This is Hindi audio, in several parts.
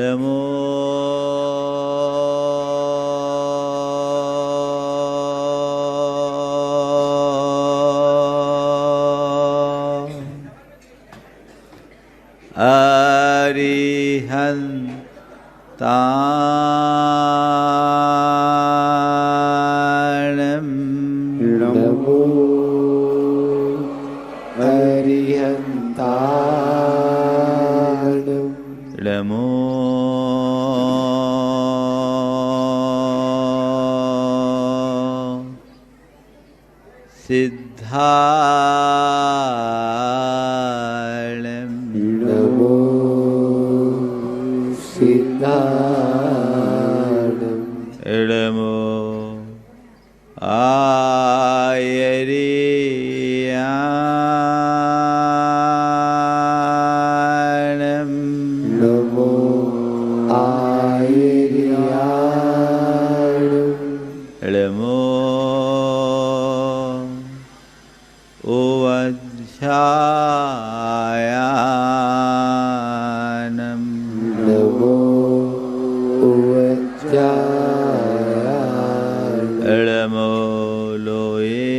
इडमो अरिहन्ताणम् नमो अरिहन्ताणम् नमो सिद्धाणम् नमो सिद्धाणम् नमो आयर्याणम् नमो आयर्याणम् नमो उवध्यायानम् नमो उवज्जायानम् नमो लोये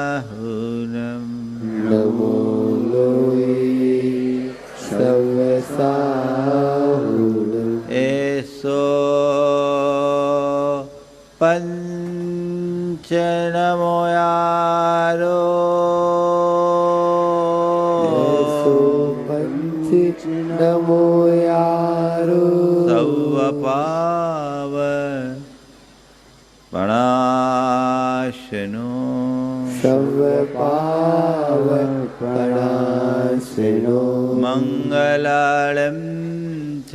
सवशाहुनम् नमो लोये सवसाहुनम् एसो पंचनमोयारो सो पंच नमो यारो सवपाव पणाशनो सर्वपावपणाशिनो मंगलालं च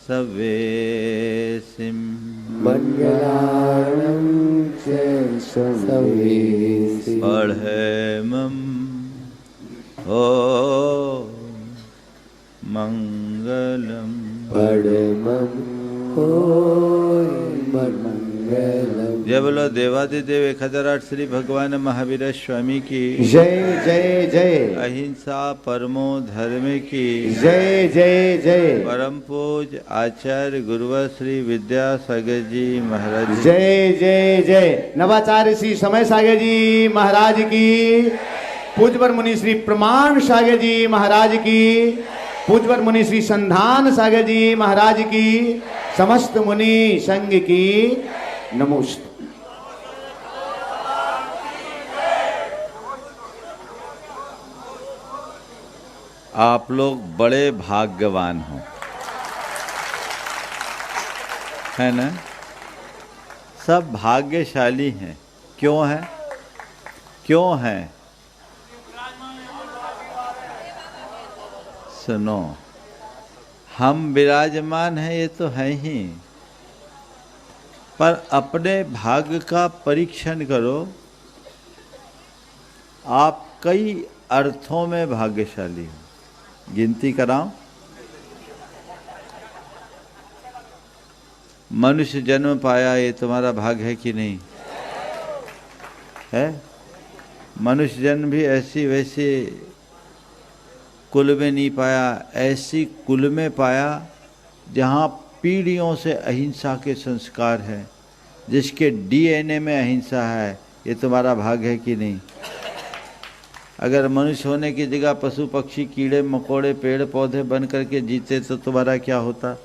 सवेसिं मङ्गलानं च सवेसि पढ़ेमं ओ मंगलम परमं होय मंगलम। जय बोलो देवादिदेव 1008 श्री भगवान महावीर स्वामी की जय जय जय। अहिंसा परमो धर्म की जय जय जय। परम पूज आचार्य गुरुवर श्री विद्यासागर जी महाराज जी। जय जय जय। नवाचार्य श्री समय सागर जी महाराज की, पूज्यवर मुनि श्री प्रमाण सागर जी महाराज की, पूज्यवर मुनि श्री संधान सागर जी महाराज की, समस्त मुनि संघ की नमोस्तु। आप लोग बड़े भाग्यवान हो, है ना? सब भाग्यशाली हैं। क्यों है? क्यों है? सुनो, हम विराजमान हैं ये तो है ही, पर अपने भाग्य का परीक्षण करो। आप कई अर्थों में भाग्यशाली हो। गिनती कराओ। मनुष्य जन्म पाया ये तुम्हारा भाग्य है कि नहीं है? मनुष्य जन्म भी ऐसी वैसी कुल में नहीं पाया, ऐसी कुल में पाया जहाँ पीढ़ियों से अहिंसा के संस्कार हैं, जिसके डीएनए में अहिंसा है। ये तुम्हारा भाग्य है कि नहीं? अगर मनुष्य होने की जगह पशु पक्षी कीड़े मकोड़े पेड़ पौधे बन करके जीते तो तुम्हारा क्या होता?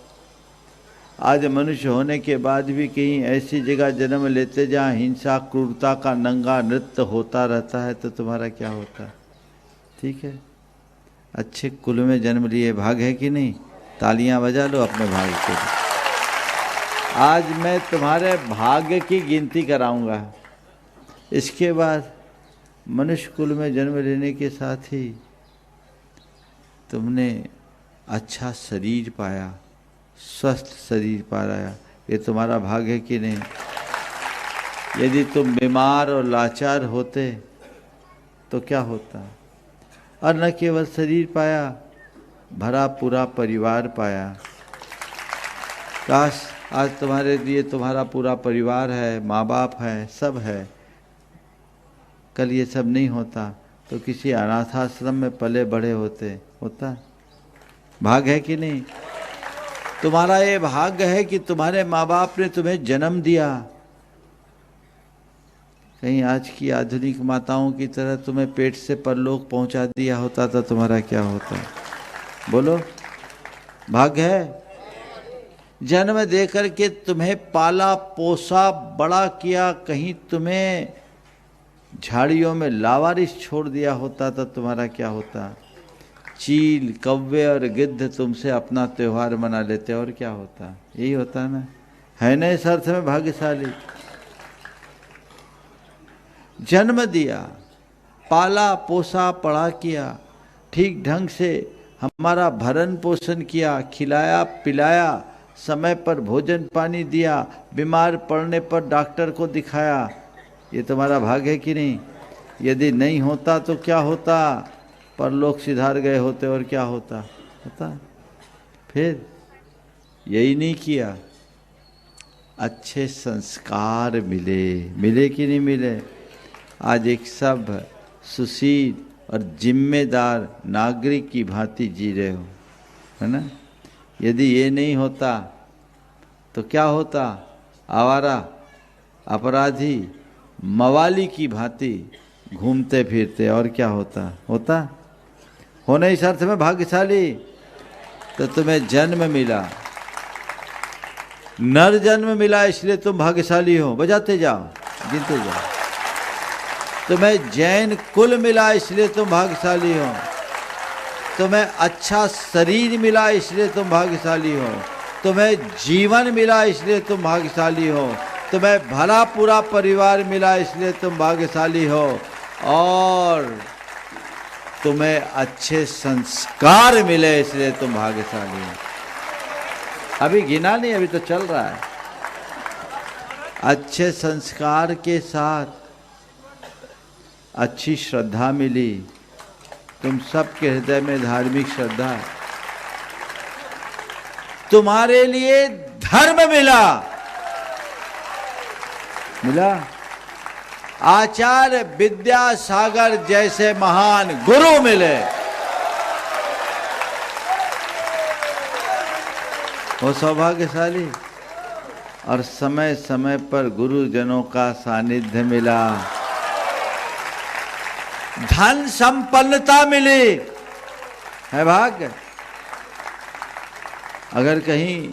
आज मनुष्य होने के बाद भी कहीं ऐसी जगह जन्म लेते जहाँ हिंसा क्रूरता का नंगा नृत्य होता रहता है तो तुम्हारा क्या होता? ठीक है, अच्छे कुल में जन्म लिए, भाग्य है कि नहीं? तालियां बजा लो अपने भाग्य के लिए। आज मैं तुम्हारे भाग्य की गिनती कराऊंगा। इसके बाद मनुष्य कुल में जन्म लेने के साथ ही तुमने अच्छा शरीर पाया, स्वस्थ शरीर पाया, ये तुम्हारा भाग्य है कि नहीं? यदि तुम बीमार और लाचार होते तो क्या होता? और न केवल शरीर पाया, भरा पूरा परिवार पाया। काश आज तुम्हारे लिए तुम्हारा पूरा परिवार है, माँ बाप है, सब है। कल ये सब नहीं होता तो किसी अनाथाश्रम में पले बड़े होता। भाग्य है कि नहीं? तुम्हारा ये भाग्य है कि तुम्हारे माँ बाप ने तुम्हें जन्म दिया। कहीं आज की आधुनिक माताओं की तरह तुम्हें पेट से परलोक पहुंचा दिया होता तो तुम्हारा क्या होता? बोलो, भाग्य है। जन्म देकर के तुम्हें पाला पोसा बड़ा किया, कहीं तुम्हें झाड़ियों में लावारिस छोड़ दिया होता तो तुम्हारा क्या होता? चील, कौवे और गिद्ध तुमसे अपना त्योहार मना लेते और क्या होता? यही होता ना, है ना? इस अर्थ में भाग्यशाली। जन्म दिया, पाला पोसा बड़ा किया, ठीक ढंग से हमारा भरण पोषण किया, खिलाया पिलाया, समय पर भोजन पानी दिया, बीमार पड़ने पर डॉक्टर को दिखाया। ये तुम्हारा भाग्य है कि नहीं? यदि नहीं होता तो क्या होता? परलोक सिधार गए होते और क्या होता? फिर यही नहीं किया। अच्छे संस्कार मिले कि नहीं मिले? आज एक सब सुशील और जिम्मेदार नागरिक की भांति जी रहे हो, है ना? यदि ये नहीं होता तो क्या होता? आवारा, अपराधी, मवाली की भांति घूमते फिरते और क्या होता? होने इस अर्थ में भाग्यशाली। तो तुम्हें जन्म मिला, नर जन्म मिला, इसलिए तुम भाग्यशाली हो। बजाते जाओ, गिनते जाओ। तुम्हें जैन कुल मिला, इसलिए तुम भाग्यशाली हो। तुम्हें अच्छा शरीर मिला, इसलिए तुम भाग्यशाली हो। तुम्हें जीवन मिला, इसलिए तुम भाग्यशाली हो। तुम्हें भला पूरा परिवार मिला, इसलिए तुम भाग्यशाली हो। और तुम्हें अच्छे संस्कार मिले, इसलिए तुम भाग्यशाली हो। अभी गिना नहीं, अभी तो चल रहा है। अच्छे संस्कार के साथ अच्छी श्रद्धा मिली। तुम सबके हृदय में धार्मिक श्रद्धा है। तुम्हारे लिए धर्म मिला। आचार्य विद्यासागर जैसे महान गुरु मिले। वो सौभाग्यशाली। और समय समय पर गुरुजनों का सानिध्य मिला। धन संपन्नता मिली, है भाग्य। अगर कहीं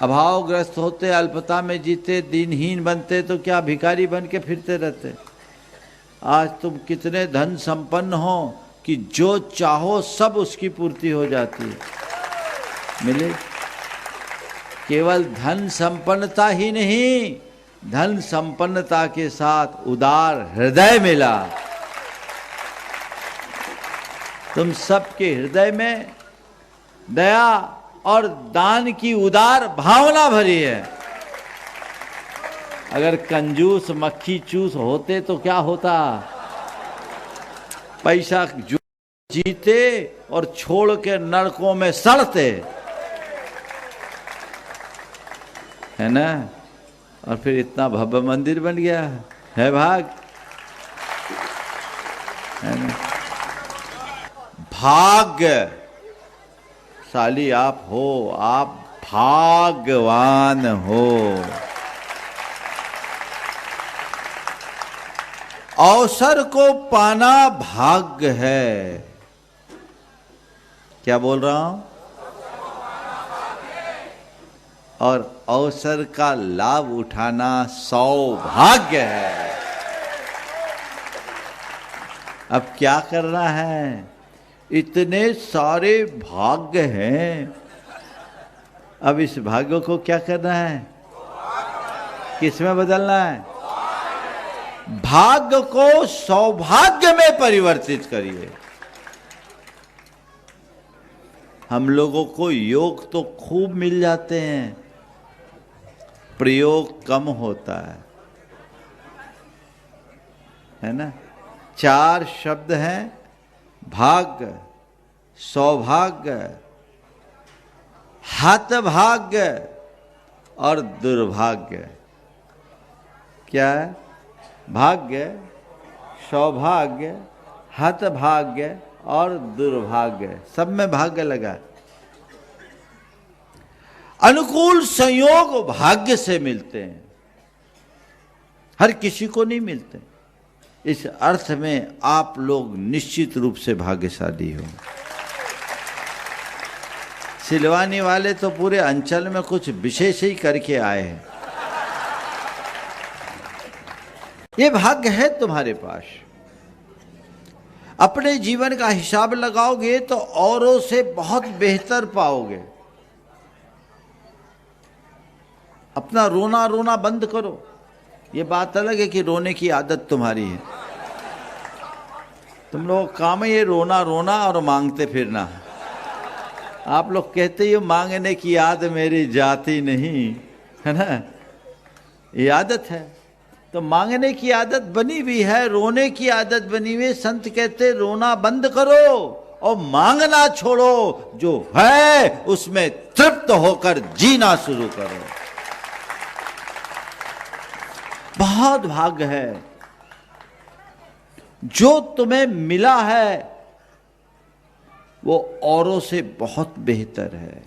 अभावग्रस्त होते, अल्पता में जीते, दीनहीन बनते तो क्या भिखारी बन के फिरते रहते? आज तुम कितने धन संपन्न हो कि जो चाहो सब उसकी पूर्ति हो जाती है। मिले। केवल धन संपन्नता ही नहीं, धन संपन्नता के साथ उदार हृदय मिला। तुम सबके हृदय में दया और दान की उदार भावना भरी है। अगर कंजूस मक्खी चूस होते तो क्या होता? पैसा जीते और छोड़ के नरकों में सड़ते, है ना? और फिर इतना भव्य मंदिर बन गया है भाग, है ना? भाग्यशाली आप हो, आप भाग्यवान हो। अवसर को पाना भाग्य है। क्या बोल रहा हूं? और अवसर का लाभ उठाना सौभाग्य है। अब क्या करना है? इतने सारे भाग्य हैं, अब इस भाग्य को क्या करना है? किसमें बदलना है? भाग्य को सौभाग्य में परिवर्तित करिए। हम लोगों को योग तो खूब मिल जाते हैं, प्रयोग कम होता है ना? 4 शब्द हैं, भाग्य, सौभाग्य, हतभाग्य और दुर्भाग्य। क्या है? भाग्य, सौभाग्य, हतभाग्य और दुर्भाग्य, सब में भाग्य लगा। अनुकूल संयोग भाग्य से मिलते हैं, हर किसी को नहीं मिलते। इस अर्थ में आप लोग निश्चित रूप से भाग्यशाली हो। सिलवानी वाले तो पूरे अंचल में कुछ विशेष ही करके आए हैं। ये भाग्य है तुम्हारे पास। अपने जीवन का हिसाब लगाओगे तो औरों से बहुत बेहतर पाओगे। अपना रोना रोना बंद करो। ये बात अलग है कि रोने की आदत तुम्हारी है। तुम लोग काम है ये रोना रोना और मांगते फिरना। आप लोग कहते ही मांगने की आदत मेरी जाती नहीं, है ना? ये आदत है। तो मांगने की आदत बनी हुई है, रोने की आदत बनी हुई है। संत कहते रोना बंद करो और मांगना छोड़ो। जो है उसमें तृप्त होकर जीना शुरू करो। बहुत भाग्य है। जो तुम्हें मिला है वो औरों से बहुत बेहतर है।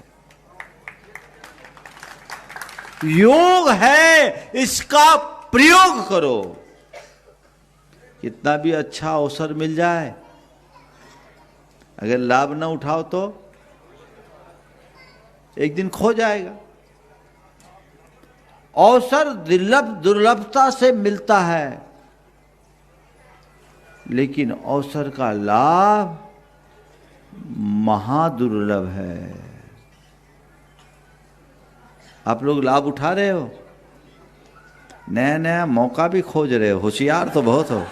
योग है, इसका प्रयोग करो। कितना भी अच्छा अवसर मिल जाए, अगर लाभ ना उठाओ तो एक दिन खो जाएगा। अवसर दुर्लभता से मिलता है, लेकिन अवसर का लाभ महादुर्लभ है। आप लोग लाभ उठा रहे हो, नया नया मौका भी खोज रहे हो, होशियार तो बहुत हो।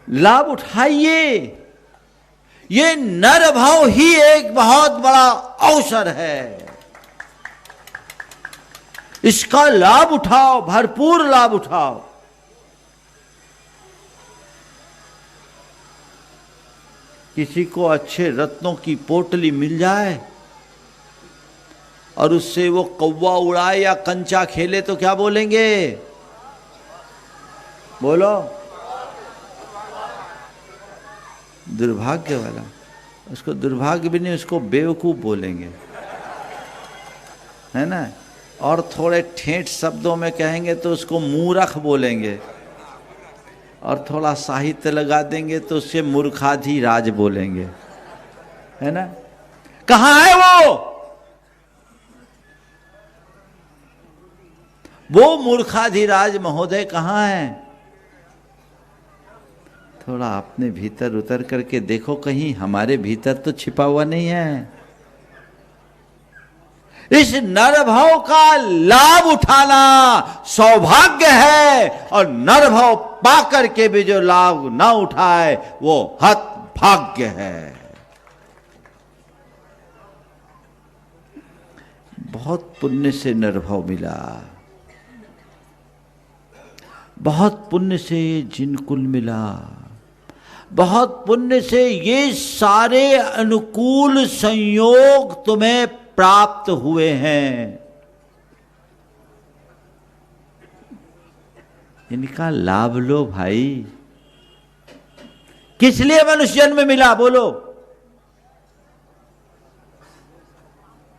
लाभ उठाइए। ये नर भाव ही एक बहुत बड़ा अवसर है। इसका लाभ उठाओ, भरपूर लाभ उठाओ। किसी को अच्छे रत्नों की पोटली मिल जाए और उससे वो कौवा उड़ाए या कंचा खेले तो क्या बोलेंगे? बोलो। दुर्भाग्य वाला। उसको दुर्भाग्य भी नहीं, उसको बेवकूफ बोलेंगे, है ना? और थोड़े ठेठ शब्दों में कहेंगे तो उसको मूर्ख बोलेंगे, और थोड़ा साहित्य लगा देंगे तो उससे मूर्खाधिराज बोलेंगे, है ना? कहाँ है वो मूर्खाधिराज महोदय कहाँ है? थोड़ा अपने भीतर उतर करके देखो, कहीं हमारे भीतर तो छिपा हुआ नहीं है। इस नर भाव का लाभ उठाना सौभाग्य है, और नर भाव पाकर के भी जो लाभ ना उठाए वो हत भाग्य है। बहुत पुण्य से नर भाव मिला, बहुत पुण्य से जिनकुल मिला, बहुत पुण्य से ये सारे अनुकूल संयोग तुम्हें प्राप्त हुए हैं। इनका लाभ लो भाई। किस लिए मनुष्य जन्म मिला? बोलो।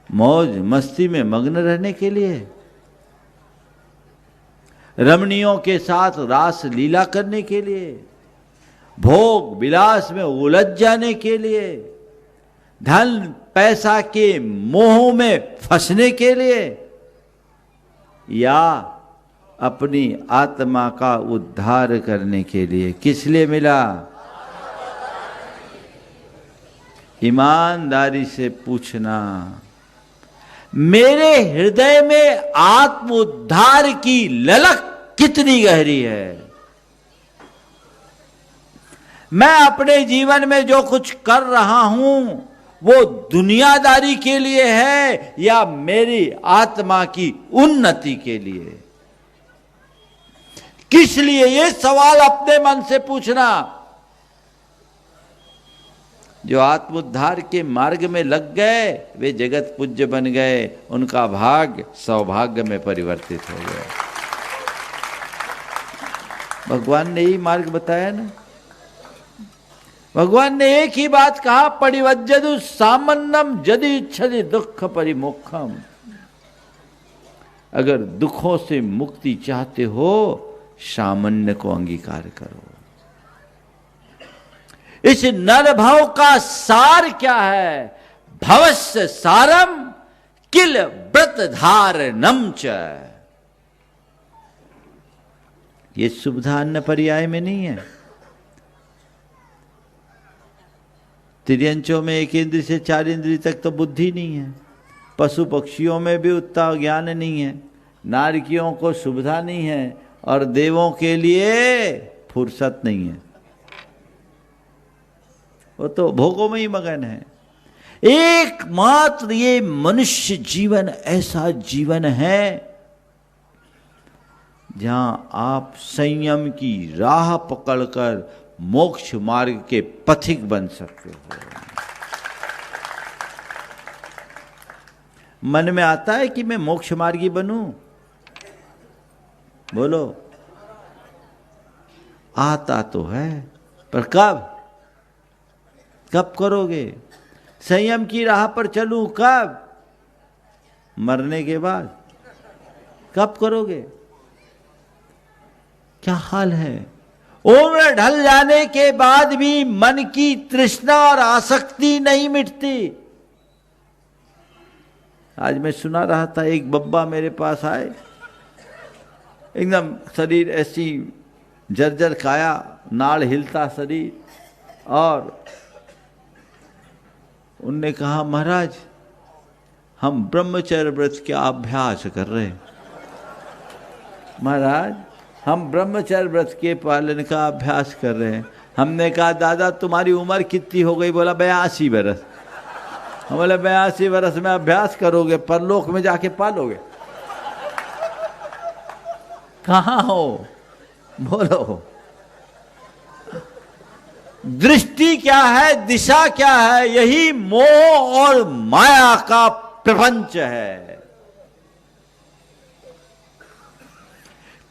मौज मस्ती में मग्न रहने के लिए, रमणियों के साथ रास लीला करने के लिए, भोग विलास में उलझ जाने के लिए, धन पैसा के मोह में फंसने के लिए, या अपनी आत्मा का उद्धार करने के लिए? किस लिए मिला? ईमानदारी से पूछना, मेरे हृदय में आत्म उद्धार की ललक कितनी गहरी है? मैं अपने जीवन में जो कुछ कर रहा हूं वो दुनियादारी के लिए है या मेरी आत्मा की उन्नति के लिए? किस लिए? ये सवाल अपने मन से पूछना। जो आत्मोद्धार के मार्ग में लग गए वे जगत पूज्य बन गए, उनका भाग्य सौभाग्य में परिवर्तित हो गया। भगवान ने यही मार्ग बताया ना। भगवान ने एक ही बात कहा, परिवज्जतु सामन्नम यदि इच्छति दुख परिमोक्षम। अगर दुखों से मुक्ति चाहते हो, सामान्य को अंगीकार करो। इस नर भाव का सार क्या है? भवस्य सारम किल व्रत धारणम च। ये सुविधा अन्य पर्याय में नहीं है। तिर्यंचों में 1 इंद्रिय से 4 इंद्रिय तक तो बुद्धि नहीं है। पशु पक्षियों में भी उतना ज्ञान नहीं है। नारकियों को सुविधा नहीं है और देवों के लिए फुर्सत नहीं है। वो तो भोगों में ही मगन है। एकमात्र ये मनुष्य जीवन ऐसा जीवन है जहां आप संयम की राह पकड़कर मोक्ष मार्ग के पथिक बन सकते हो। मन में आता है कि मैं मोक्ष मार्गी बनूं? बोलो। आता तो है, पर कब कब करोगे? संयम की राह पर चलूं कब? मरने के बाद। कब करोगे? क्या हाल है? उम्र ढल जाने के बाद भी मन की तृष्णा और आसक्ति नहीं मिटती। आज मैं सुना रहा था, एक बब्बा मेरे पास आए, एकदम शरीर ऐसी जर्जर काया, नाड़ हिलता शरीर, और उनने कहा, महाराज हम ब्रह्मचर्य व्रत का अभ्यास कर रहे हैं। महाराज हम ब्रह्मचर्य व्रत के पालन का अभ्यास कर रहे हैं। हमने कहा, दादा तुम्हारी उम्र कितनी हो गई? बोला 82 बरस। हम बोले 82 बरस में अभ्यास करोगे, परलोक में जाके पालोगे? कहाँ हो? बोलो। दृष्टि क्या है, दिशा क्या है? यही मोह और माया का प्रपंच है।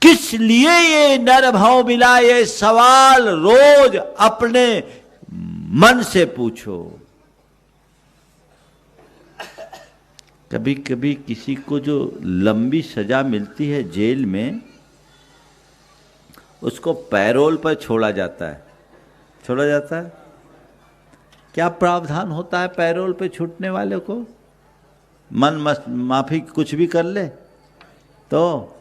किस लिए ये नर भाव मिला? ये सवाल रोज अपने मन से पूछो। कभी कभी किसी को जो लंबी सजा मिलती है जेल में, उसको पैरोल पर छोड़ा जाता है। छोड़ा जाता है। क्या प्रावधान होता है पैरोल पे छूटने वाले को? मन माफी कुछ भी कर ले तो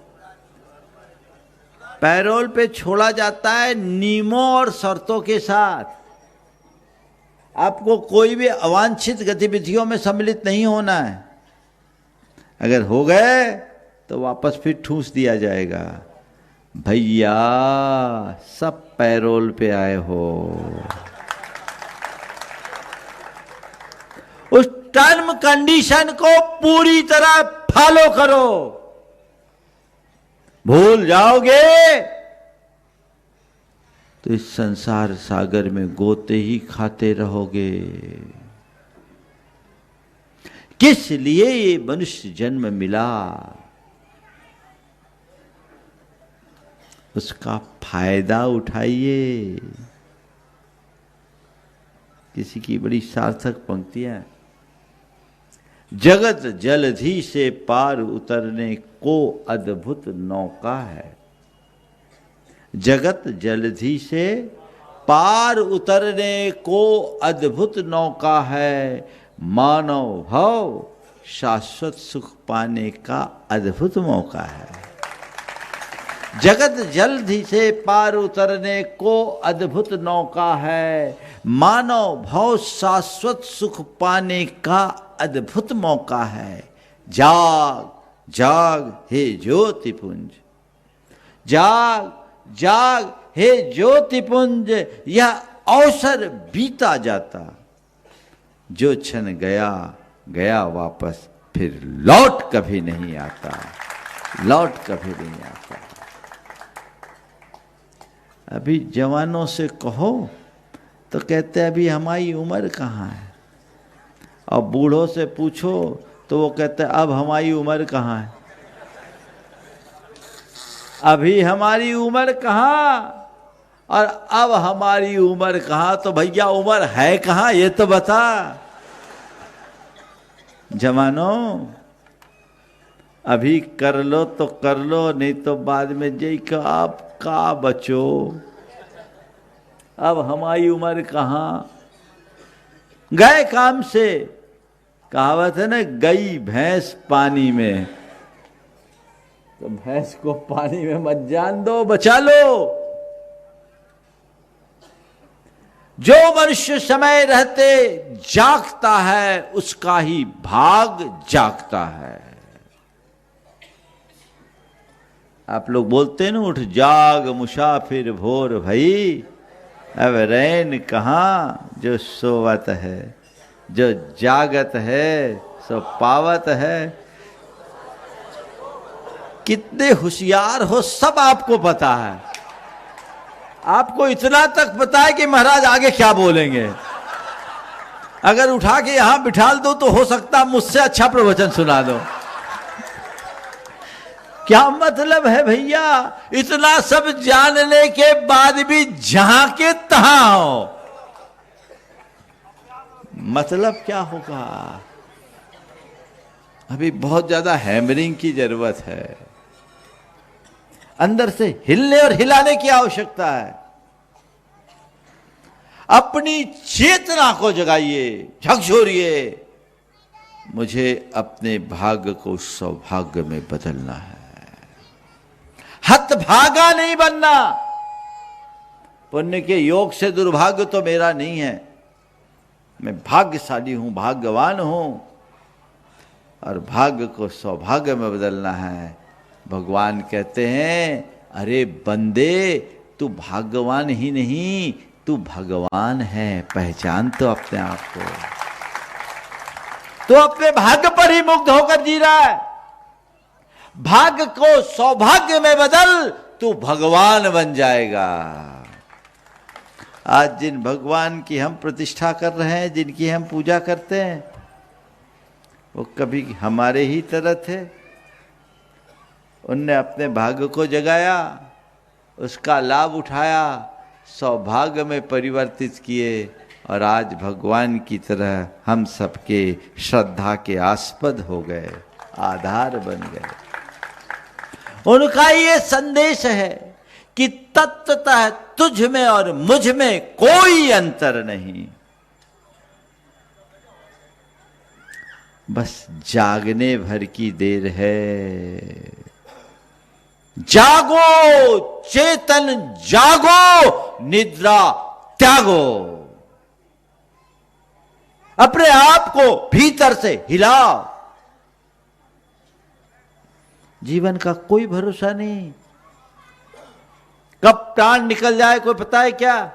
पैरोल पे छोड़ा जाता है, नियमों और शर्तों के साथ। आपको कोई भी अवांछित गतिविधियों में सम्मिलित नहीं होना है। अगर हो गए तो वापस फिर ठूस दिया जाएगा। भैया सब पैरोल पे आए हो। उस टर्म कंडीशन को पूरी तरह फॉलो करो। भूल जाओगे तो इस संसार सागर में गोते ही खाते रहोगे। किस लिए ये मनुष्य जन्म मिला? उसका फायदा उठाइए। किसी की बड़ी सार्थक पंक्तियां, जगत जलधि से पार उतरने को अद्भुत नौका है। जगत जलधि से पार उतरने को अद्भुत नौका है। मानव भाव शाश्वत सुख पाने का अद्भुत मौका है। जगत जल्दी से पार उतरने को अद्भुत नौका है। मानव भाव शाश्वत सुख पाने का अद्भुत मौका है। जाग जाग हे ज्योतिपुंज, जाग जाग हे ज्योतिपुंज। यह अवसर बीता जाता, जो क्षण गया गया वापस, फिर लौट कभी नहीं आता, लौट कभी नहीं आता। अभी जवानों से कहो तो कहते अभी हमारी उम्र कहाँ है। और बूढ़ों से पूछो तो वो कहते अब हमारी उम्र कहाँ है, अभी हमारी उम्र कहाँ और अब हमारी उम्र कहाँ। तो भैया उम्र है कहाँ ये तो बता। जवानों अभी कर लो तो कर लो, नहीं तो बाद में जय का आप का बचो। अब हमारी उम्र कहाँ, गए काम से। कहावत है ना, गई भैंस पानी में, तो भैंस को पानी में मत जान दो, बचा लो। जो मनुष्य समय रहते जागता है उसका ही भाग जागता है। आप लोग बोलते हैं ना, उठ जाग मुसाफिर भोर भई, अब रैन कहाँ जो सोवत है, जो जागत है सो पावत है। कितने होशियार हो सब आपको पता है। आपको इतना तक पता है कि महाराज आगे क्या बोलेंगे। अगर उठा के यहां बिठा दो तो हो सकता मुझसे अच्छा प्रवचन सुना दो। क्या मतलब है भैया, इतना सब जानने के बाद भी जहां के तहां हो, मतलब क्या होगा। अभी बहुत ज्यादा हैमरिंग की जरूरत है, अंदर से हिलने और हिलाने की आवश्यकता है। अपनी चेतना को जगाइए, झकझोरिए, मुझे अपने भाग्य को सौभाग्य में बदलना है। हतभागा नहीं बनना। पुण्य के योग से दुर्भाग्य तो मेरा नहीं है, मैं भाग्यशाली हूं, भाग्यवान हूं, और भाग्य को सौभाग्य में बदलना है। भगवान कहते हैं, अरे बंदे तू भाग्यवान ही नहीं, तू भगवान है, पहचान तो अपने आप को। तो अपने भाग्य पर ही मुग्ध होकर जी रहा है। भाग्य को सौभाग्य में बदल, तू भगवान बन जाएगा। आज जिन भगवान की हम प्रतिष्ठा कर रहे हैं, जिनकी हम पूजा करते हैं, वो कभी हमारे ही तरह थे। उनने अपने भाग्य को जगाया, उसका लाभ उठाया, सौभाग्य में परिवर्तित किए, और आज भगवान की तरह हम सबके श्रद्धा के आस्पद हो गए, आधार बन गए। उनका ये संदेश है कि तत्वतः तुझ में और मुझ में कोई अंतर नहीं, बस जागने भर की देर है। जागो चेतन जागो, निद्रा त्यागो। अपने आप को भीतर से हिलाओ। जीवन का कोई भरोसा नहीं, कब प्राण निकल जाए कोई पता है क्या।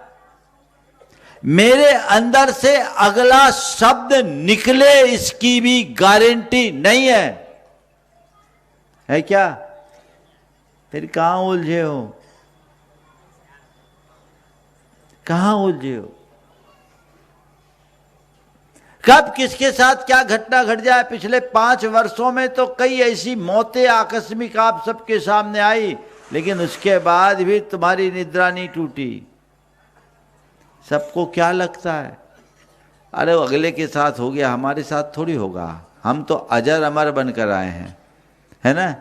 मेरे अंदर से अगला शब्द निकले इसकी भी गारंटी नहीं है क्या। फिर कहां उलझे हो, कहां उलझे हो। कब किसके साथ क्या घटना घट जाए। पिछले 5 वर्षों में तो कई ऐसी मौतें आकस्मिक आप सबके सामने आई, लेकिन उसके बाद भी तुम्हारी निद्रा नहीं टूटी। सबको क्या लगता है, अरे वो अगले के साथ हो गया, हमारे साथ थोड़ी होगा, हम तो अजर अमर बनकर आए हैं, है ना।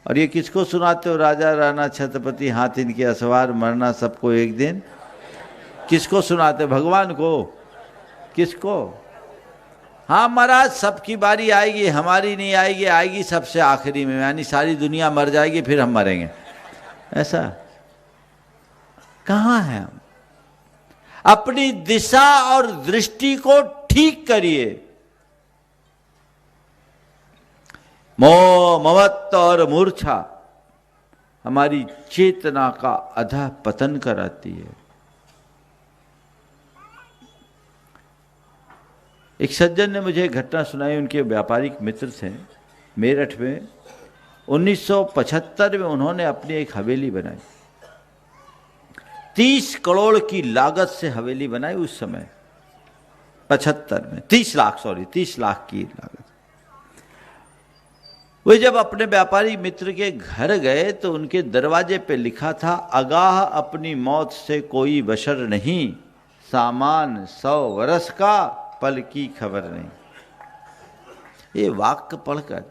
और ये किसको सुनाते हो, राजा राणा छत्रपति हाथ इनके असवार, मरना सबको एक दिन। किसको सुनाते, भगवान को, किसको। हाँ महाराज सबकी बारी आएगी, हमारी नहीं आएगी, आएगी सबसे आखिरी में, यानी सारी दुनिया मर जाएगी फिर हम मरेंगे, ऐसा कहाँ है। हम अपनी दिशा और दृष्टि को ठीक करिए। मोह ममत्व और मूर्छा हमारी चेतना का अधः पतन कराती है। एक सज्जन ने मुझे घटना सुनाई, उनके व्यापारिक मित्र थे मेरठ में। 1975 में उन्होंने अपनी एक हवेली बनाई। 30 करोड़ की लागत से हवेली बनाई उस समय, 75 में 30 लाख की लागत। वे जब अपने व्यापारी मित्र के घर गए तो उनके दरवाजे पे लिखा था, आगाह अपनी मौत से कोई बशर नहीं, सामान 100 वर्ष का, पल की खबर नहीं। ये वाक्य पढ़कर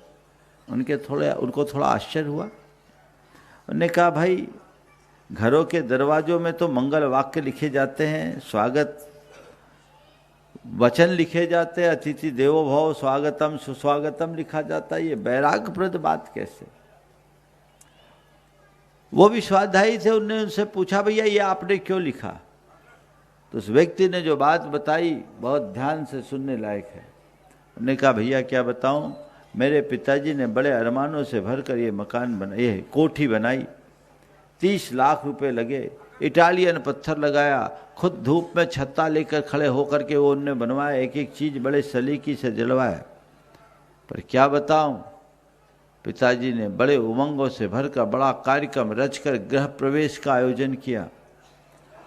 उनको थोड़ा आश्चर्य हुआ। उन्होंने कहा, भाई घरों के दरवाजों में तो मंगल वाक्य लिखे जाते हैं, स्वागत वचन लिखे जाते हैं, अतिथि देवो भव, स्वागतम सुस्वागतम लिखा जाता है, ये वैराग्यप्रद बात कैसे? वो भी स्वाध्यायी थे, उनने उनसे पूछा, भैया ये आपने क्यों लिखा? तो उस व्यक्ति ने जो बात बताई बहुत ध्यान से सुनने लायक है। उन्होंने कहा, भैया क्या बताऊं, मेरे पिताजी ने बड़े अरमानों से भरकर ये मकान बनाई, ये कोठी बनाई, 30 लाख रुपए लगे, इटालियन पत्थर लगाया, खुद धूप में छत्ता लेकर खड़े होकर के वो उनने बनवाया, एक एक चीज़ बड़े सलीकी से जलवाया। पर क्या बताऊं, पिताजी ने बड़े उमंगों से भरकर बड़ा कार्यक्रम रचकर गृह प्रवेश का आयोजन किया।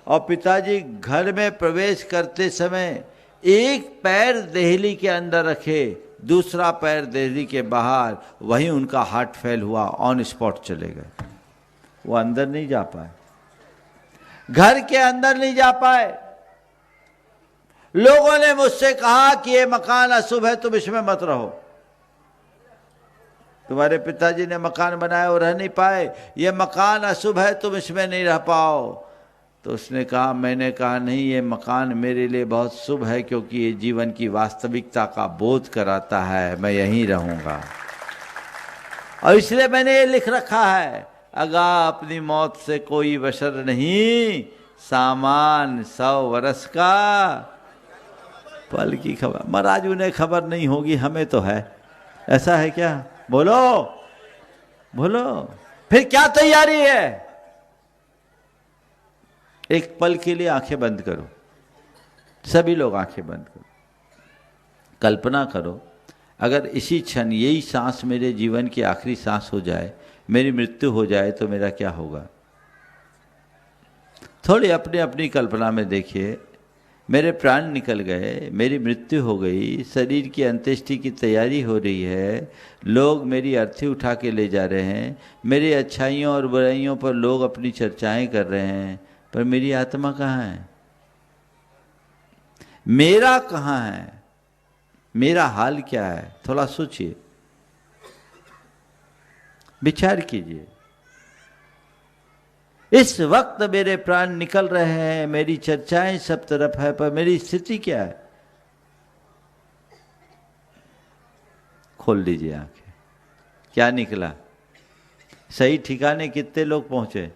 और पिताजी घर में प्रवेश करते समय एक पैर देहली के अंदर रखे, दूसरा पैर देहली के बाहर, वहीं उनका हार्ट फेल हुआ, ऑन स्पॉट चले गए। वो अंदर नहीं जा पाए, घर के अंदर नहीं जा पाए। लोगों ने मुझसे कहा कि ये मकान अशुभ है, तुम इसमें मत रहो। तुम्हारे पिताजी ने मकान बनाया और रह नहीं पाए, ये मकान अशुभ है, तुम इसमें नहीं रह पाओ। तो उसने कहा, मैंने कहा नहीं, ये मकान मेरे लिए बहुत शुभ है, क्योंकि ये जीवन की वास्तविकता का बोध कराता है, मैं यहीं रहूंगा। और इसलिए मैंने ये लिख रखा है, आगाह अपनी मौत से कोई बशर नहीं, सामान 100 वर्ष का, पल की खबर। महाराज उन्हें खबर नहीं होगी, हमें तो है। ऐसा है क्या? बोलो बोलो, फिर क्या तैयारी है? एक पल के लिए आंखें बंद करो, सभी लोग आंखें बंद करो। कल्पना करो, अगर इसी क्षण यही सांस मेरे जीवन की आखिरी सांस हो जाए, मेरी मृत्यु हो जाए, तो मेरा क्या होगा? थोड़ी अपनी अपनी कल्पना में देखिए। मेरे प्राण निकल गए, मेरी मृत्यु हो गई, शरीर की अंत्येष्टि की तैयारी हो रही है, लोग मेरी अर्थी उठा के ले जा रहे हैं, मेरी अच्छाइयों और बुराइयों पर लोग अपनी चर्चाएं कर रहे हैं, पर मेरी आत्मा कहाँ है? मेरा कहाँ है? मेरा हाल क्या है? थोड़ा सोचिए, विचार कीजिए। इस वक्त मेरे प्राण निकल रहे हैं, मेरी चर्चाएं सब तरफ है, पर मेरी स्थिति क्या है? खोल लीजिए आंखें। क्या निकला? सही ठिकाने कितने लोग पहुंचे?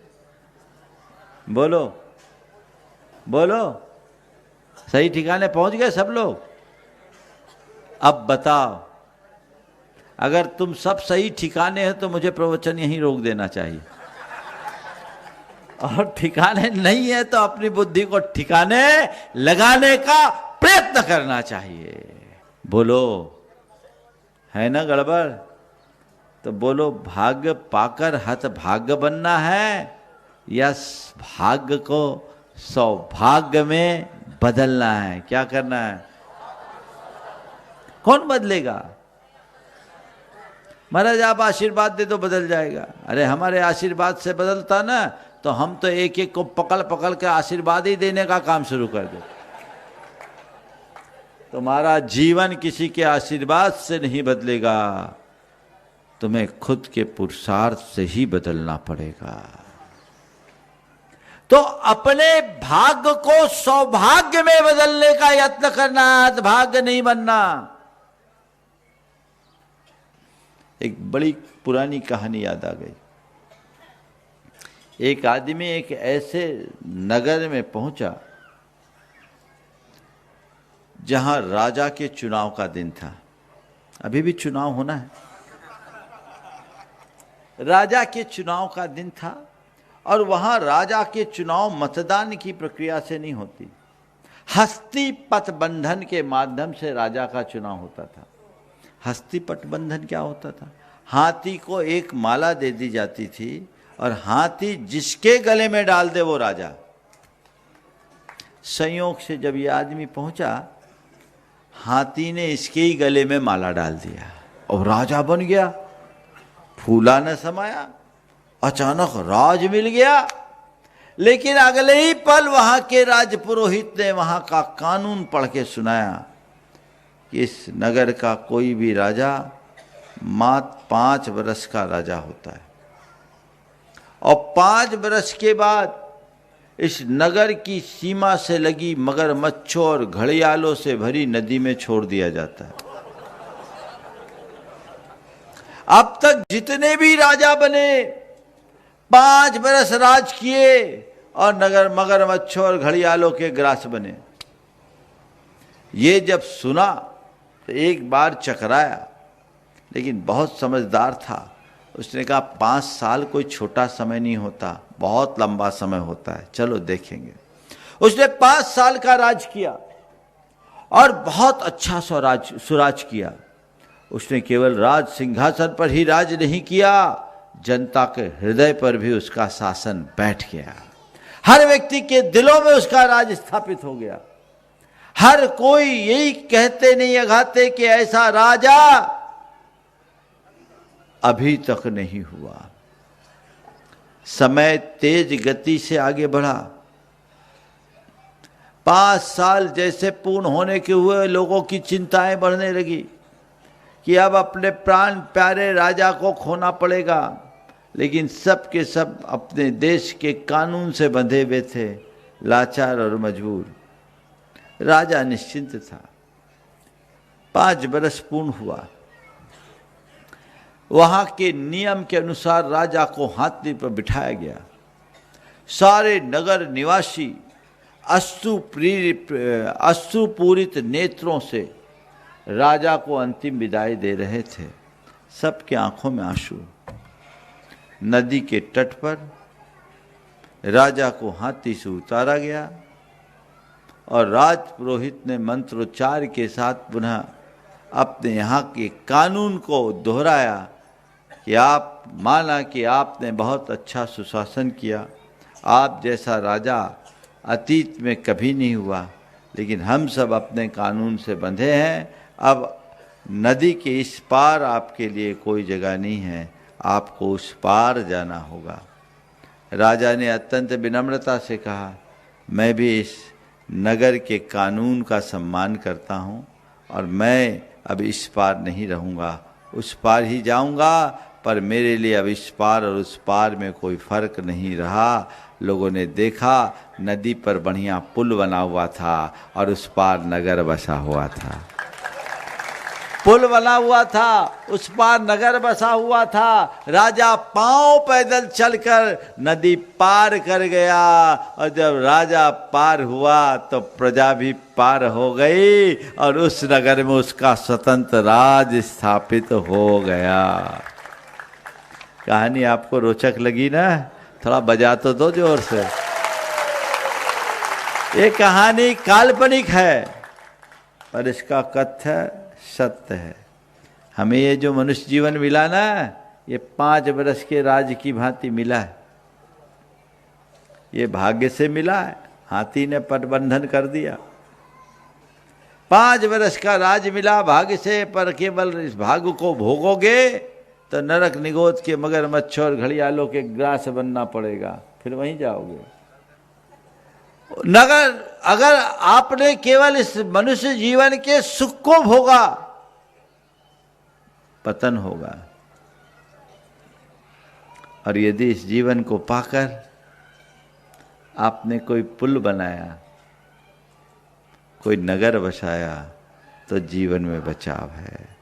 बोलो बोलो, सही ठिकाने पहुंच गए सब लोग? अब बताओ, अगर तुम सब सही ठिकाने हैं तो मुझे प्रवचन यहीं रोक देना चाहिए, और ठिकाने नहीं है तो अपनी बुद्धि को ठिकाने लगाने का प्रयत्न करना चाहिए। बोलो, है ना गड़बड़? तो बोलो, भाग्य पाकर हत भाग्य बनना है या भाग्य को सौभाग्य में बदलना है? क्या करना है? कौन बदलेगा? महाराज आप आशीर्वाद दे तो बदल जाएगा। अरे हमारे आशीर्वाद से बदलता ना, तो हम तो एक एक को पकड़ पकड़ के आशीर्वाद ही देने का काम शुरू कर दे। तुम्हारा जीवन किसी के आशीर्वाद से नहीं बदलेगा, तुम्हें खुद के पुरुषार्थ से ही बदलना पड़ेगा। तो अपने भाग्य को सौभाग्य में बदलने का यत्न करना है, भाग्य नहीं बनना। एक बड़ी पुरानी कहानी याद आ गई। एक आदमी एक ऐसे नगर में पहुंचा जहां राजा के चुनाव का दिन था। अभी भी चुनाव होना है। राजा के चुनाव का दिन था और वहां राजा के चुनाव मतदान की प्रक्रिया से नहीं होती, हस्ती पथबंधन के माध्यम से राजा का चुनाव होता था। हस्ती पथबंधन क्या होता था? हाथी को एक माला दे दी जाती थी और हाथी जिसके गले में डाल दे वो राजा। संयोग से जब ये आदमी पहुंचा, हाथी ने इसके ही गले में माला डाल दिया और राजा बन गया। फूला न समाया, अचानक राज मिल गया। लेकिन अगले ही पल वहां के राजपुरोहित ने वहां का कानून पढ़ के सुनाया कि इस नगर का कोई भी राजा मात्र 5 वर्ष का राजा होता है और 5 वर्ष के बाद इस नगर की सीमा से लगी मगरमच्छों और घड़ियालों से भरी नदी में छोड़ दिया जाता है। अब तक जितने भी राजा बने 5 बरस राज किए और नगर मगरमच्छों और घड़ियालों के ग्रास बने। ये जब सुना तो एक बार चकराया, लेकिन बहुत समझदार था। उसने कहा 5 साल कोई छोटा समय नहीं होता, बहुत लंबा समय होता है, चलो देखेंगे। उसने 5 साल का राज किया और बहुत अच्छा सुराज किया। उसने केवल राज सिंहासन पर ही राज नहीं किया, जनता के हृदय पर भी उसका शासन बैठ गया। हर व्यक्ति के दिलों में उसका राज स्थापित हो गया। हर कोई यही कहते नहीं अघाते कि ऐसा राजा अभी तक नहीं हुआ। समय तेज गति से आगे बढ़ा। 5 साल जैसे पूर्ण होने के हुए, लोगों की चिंताएं बढ़ने लगी कि अब अपने प्राण प्यारे राजा को खोना पड़ेगा। लेकिन सब के सब अपने देश के कानून से बंधे हुए थे, लाचार और मजबूर। राजा निश्चिंत था। 5 बरस पूर्ण हुआ। वहां के नियम के अनुसार राजा को हाथी पर बिठाया गया। सारे नगर निवासी अश्रुपूरित नेत्रों से राजा को अंतिम विदाई दे रहे थे। सबके आंखों में आंसू। नदी के तट पर राजा को हाथी से उतारा गया और राजपुरोहित ने मंत्रोच्चार के साथ पुनः अपने यहाँ के कानून को दोहराया कि आप माना कि आपने बहुत अच्छा सुशासन किया, आप जैसा राजा अतीत में कभी नहीं हुआ, लेकिन हम सब अपने कानून से बंधे हैं। अब नदी के इस पार आपके लिए कोई जगह नहीं है, आपको उस पार जाना होगा। राजा ने अत्यंत विनम्रता से कहा, मैं भी इस नगर के कानून का सम्मान करता हूँ और मैं अब इस पार नहीं रहूँगा, उस पार ही जाऊँगा। पर मेरे लिए अब इस पार और उस पार में कोई फर्क नहीं रहा। लोगों ने देखा नदी पर बढ़िया पुल बना हुआ था और उस पार नगर बसा हुआ था। पुल बना हुआ था, उस पार नगर बसा हुआ था। राजा पांव पैदल चलकर नदी पार कर गया और जब राजा पार हुआ तो प्रजा भी पार हो गई और उस नगर में उसका स्वतंत्र राज स्थापित हो गया। कहानी आपको रोचक लगी ना? थोड़ा बजा तो दो जोर से। ये कहानी काल्पनिक है पर इसका कथ्य सत्य है। हमें ये जो मनुष्य जीवन मिला ना, ये 5 बरस के राज की भांति मिला है। ये भाग्य से मिला है, हाथी ने पटबंधन कर दिया। 5 बरस का राज मिला भाग्य से, पर केवल इस भाग्य को भोगोगे तो नरक निगोद के मगरमच्छों और घड़ियालों के ग्रास बनना पड़ेगा, फिर वहीं जाओगे। अगर आपने केवल इस मनुष्य जीवन के सुख को भोगा, पतन होगा। और यदि इस जीवन को पाकर आपने कोई पुल बनाया, कोई नगर बसाया, तो जीवन में बचाव है।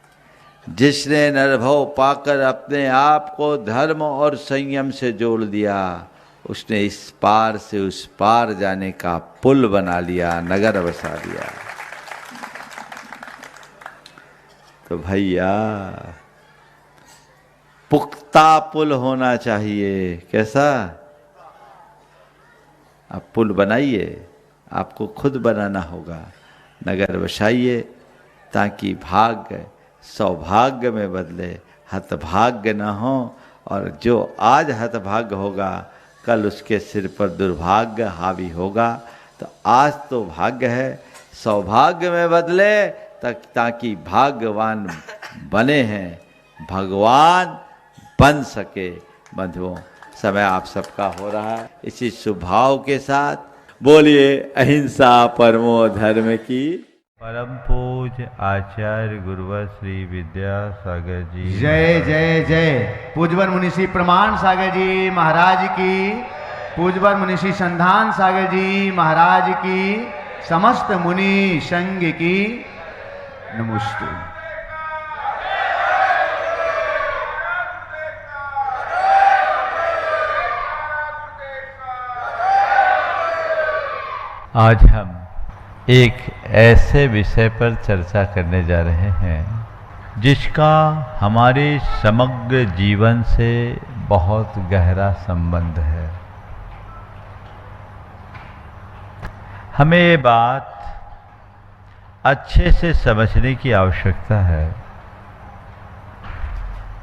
जिसने निर्भव पाकर अपने आप को धर्म और संयम से जोड़ दिया, उसने इस पार से उस पार जाने का पुल बना लिया, नगर बसा दिया। तो भैया पुख्ता पुल होना चाहिए। कैसा? आप पुल बनाइए, आपको खुद बनाना होगा। नगर बसाइए ताकि भाग्य सौभाग्य में बदले, हतभाग्य न हो। और जो आज हतभाग्य होगा, कल उसके सिर पर दुर्भाग्य हावी होगा। तो आज तो भाग्य है, सौभाग्य में बदले ताकि भाग्यवान बने हैं, भगवान बन सके। बंधुओं, समय आप सबका हो रहा है। इसी शुभभाव के साथ बोलिए अहिंसा परमो धर्म की। परम पूज्य आचार्य गुरुवर श्री विद्यासागर जी जय जय जय। पूज्यवर मुनि श्री प्रमाण सागर जी महाराज की, पूज्यवर मुनि श्री संधान सागर जी महाराज की, समस्त मुनि संघ की नमस्ते। आज हम एक ऐसे विषय पर चर्चा करने जा रहे हैं जिसका हमारे समग्र जीवन से बहुत गहरा संबंध है। हमें ये बात अच्छे से समझने की आवश्यकता है